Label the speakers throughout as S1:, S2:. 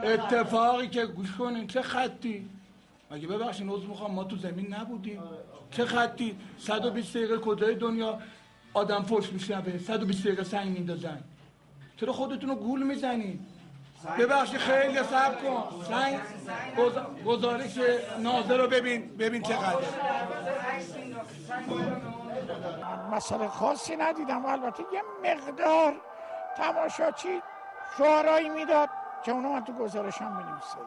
S1: اتفاقی که گوش کنین چه خطی مگه ببخشین عذر میخوام ما تو زمین نبودیم چه خطی 120 دقیقه کجای دنیا آدم فوش میشنوه 120 دقیقه سنگ میندازن چرا خودتون رو گول میزنین ببخشید خیلی صبر کن سنگ گزارش ناظر رو ببین چقدر
S2: مسئله خاصی ندیدم البته یه مقدار تماشاچی شعارهایی میداد که اونو من تو گزارشم بنویسم.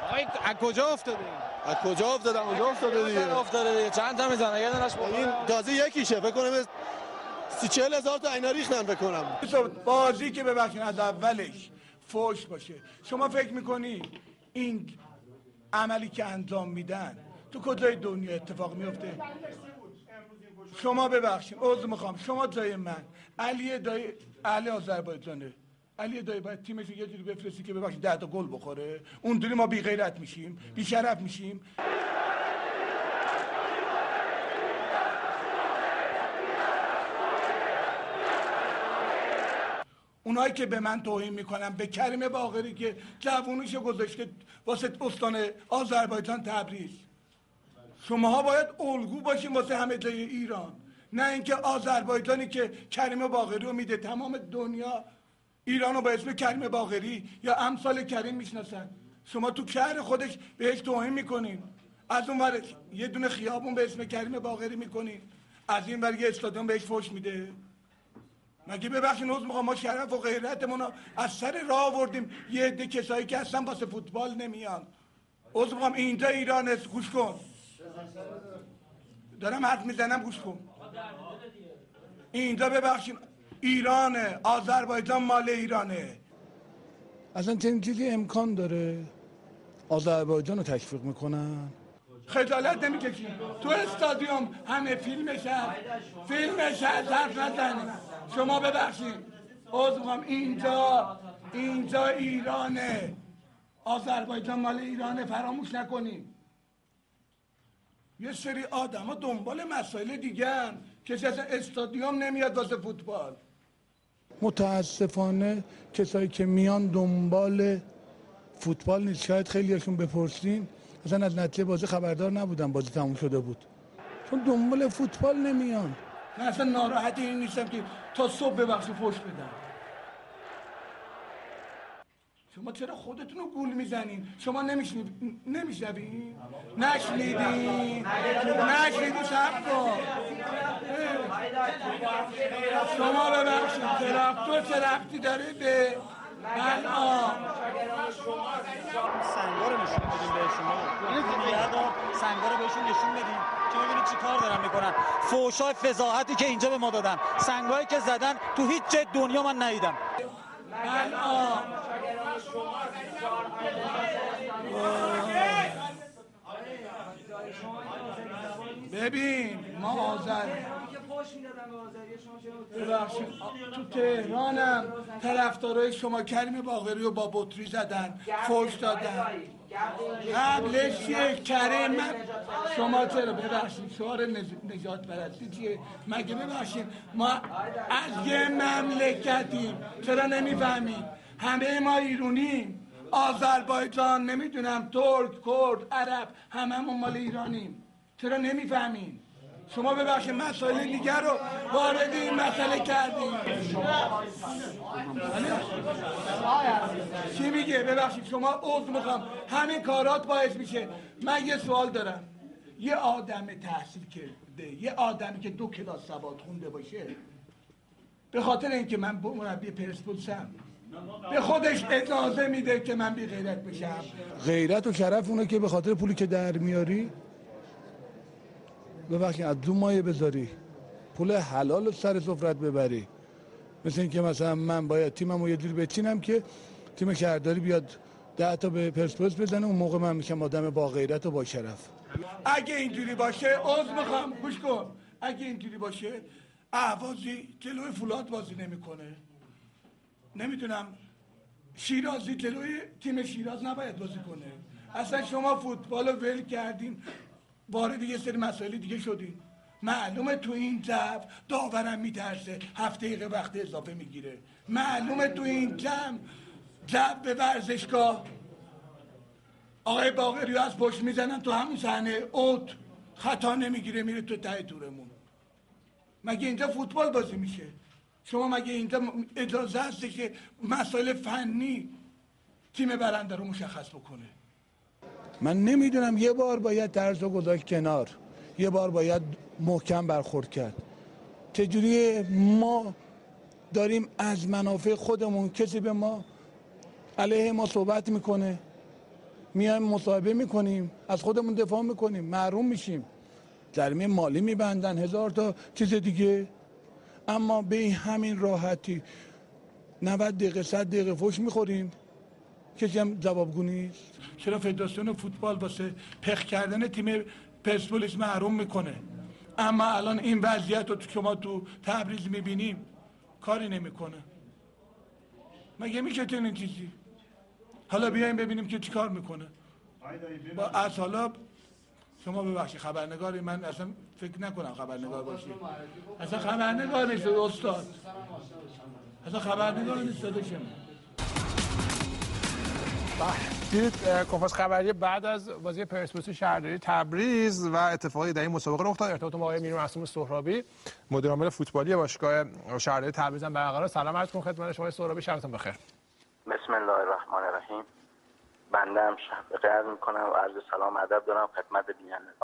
S3: آقای از کجا افتاده؟
S4: از کجا افتاده؟ اونجا افتاده دیگه.
S3: چند تا میزنه؟ یه دونش
S4: این تازه یکیشه فکر کنم 30-40 هزار تا اینا ریختن فکر کنم.
S1: بازی که ببخشید از اولش فوش باشه شما فکر میکنی این عملی که انجام میدن تو کجای دنیا اتفاق میفته؟ شما ببخشید عذر میخوام شما جای من علی دایی اهل آذربایجانه علی دایی باید تیمش یه جوری بفرستی که ببخشید 10 تا گل بخوره اونجوری ما بی غیرت میشیم بی شرف میشیم. اونایی که به من توهین میکنن به کریم باقری که جوونیشو گذاشته واسه استان آذربایجان تبریز شماها باید الگو باشین واسه همه جای ایران نه اینکه آذربایجانی که کریم باقری رو میده تمام دنیا ایرانو با اسم کریم باقری یا امثال کریم میشناسن شما تو شهر خودش بهش توهین میکنین از اون ور یه دونه خیابون به اسم کریم باقری میکنین از این ور یه استادیوم بهش فوش میده مگه ببخشید عذر میخوام ما شرف و غیرتمون رو از سر راه آوردیم یه عده کسایی که اصلا واسه فوتبال نمیان عذر میخوام اینجا ایرانه گوش کن دارم حرف میزنم گوش کن اینجا ببخشید ایرانه آذربایجان مال ایرانه اصلا چنین چیزی امکان داره آذربایجان رو تشویق میکنن خجالت نمیکشین تو استادیوم همه فیلمش حرف نزنید شما ببخشید عذر میخوام اینجا ایرانه آذربایجان مال ایرانه فراموش نکنیم یه سری آدم ها دنبال مسائل دیگه هم کسی اصلا استادیوم نمیاد واسه فوتبال متاسفانه کسایی که میان دنبال فوتبال نیست شاید خیلی هاشون بپرسین اصلا از نتیجه بازی خبردار نبودن بازی تموم شده بود چون دنبال فوتبال نمیان من اصلا ناراحت این نیستم که تا صبح ببخشی فوش بدم شما چرا خودتون رو گول میزنین؟ شما نمیشنوین؟ نشنیدین صبر کن شما ببخشید تراکتور چه ربطی داره به الان
S3: سنگا رو نشون بدیم بهشون سنگا رو بهشون نشون بدیم که ببینید چی کار دارن میکنن فوشای فضاحتی که اینجا به ما دادن سنگایی که زدن تو هیچ جای دنیا من ندیدم
S1: الان ببین ما ببخشید تو تهرانم طرفدارای شما کریم باقری رو با بطری زدن فوش دادن قبلش یک کریم شما چرا ببخشید شعار نجات پرستی چیه مگه ببخشید ما از یه مملکتیم چرا نمیفهمید همه ما ایرونیم آذربایجان نمیدونم ترک کرد عرب هممون مال ایرانیم چرا نمیفهمین شما ببخشید مسائل دیگر رو وارد این مسئله کردیم چی میگه ببخشید شما عذر میخوام همین کارات باعث میشه من یه سوال دارم یه آدم تحصیل کرده یه آدمی که 2 کلاس سواد خونده باشه به خاطر اینکه من مربی پرسپولیسم به خودش اجازه میده که من بی غیرت بشم غیرت و شرف اونه که به خاطر پولی که در میاری ببخشید از دو مایه بذاری پول حلال رو سر سفرت ببری مثل این که مثلا من باید تیمم رو یه جوری بچینم که تیم شهرداری بیاد 10 تا به پرسپولیس بزنه اون موقع من میشم آدم با غیرت و با شرف اگه اینجوری باشه عذر میخوام گوش کن اگه اینجوری باشه اهوازی جلوی فولاد بازی نمیکنه نمیدونم شیرازی جلوی تیم شیراز نباید بازی کنه اصلا شما فوتبال رو ول کردین وارد یه سری مسائل دیگه شدین معلومه تو این جو داورم میترسه 7 دقیقه وقت اضافه میگیره معلومه تو این جو به ورزشگاه آقای باقری از پشت میزنن تو همون صحنه اوت، خطا نمیگیره میره تو ته تورمون. مگه اینجا فوتبال بازی میشه؟ شما مگه اینجا اجازه هسته که مسائل فنی تیم برنده رو مشخص بکنه؟ من نمیدونم، یه بار باید طرزو گذاشت کنار، یه بار باید محکم برخورد کرد. چجوری ما داریم از منافع خودمون، کسی به ما علیه ما صحبت میکنه، میایم مصاحبه میکنیم، از خودمون دفاع میکنیم، محروم میشیم، جریمه مالی میبندن، 1000 تا چیز دیگه. اما به همین راحتی 90 دقیقه 100 دقیقه فوش میخوریم، کسی هم جوابگو نیست. چرا فدراسیون فوتبال واسه پخ کردن تیم پرسپولیس محروم میکنه، اما الان این وضعیت رو که ما تو تبریز میبینیم کاری نمیکنه؟ مگه میشه این چیزی؟ حالا بیایم ببینیم که چیکار میکنه. با از حالا شما ببخشید خبرنگاری، من اصلا فکر نکنم خبرنگار باشی، اصلا خبرنگار نیست استاد، اصلا خبرنگار نیست داداشم.
S5: دیدید کنفرانس خبری بعد از بازی پرسپولیس شهرداری تبریز و اتفاقی در این مسابقه رخ داد. ارتباط با آقای میر معصوم سهرابی مدیر عامل فوتبالی باشگاه شهرداری تبریز هم برقرار. سلام عرض می‌کنم خدمت شما سهرابی، شبتون بخیر.
S6: بسم الله الرحمن الرحیم. بنده هم عرض می‌کنم و عرض سلام ادب دارم خدمت بینندگان.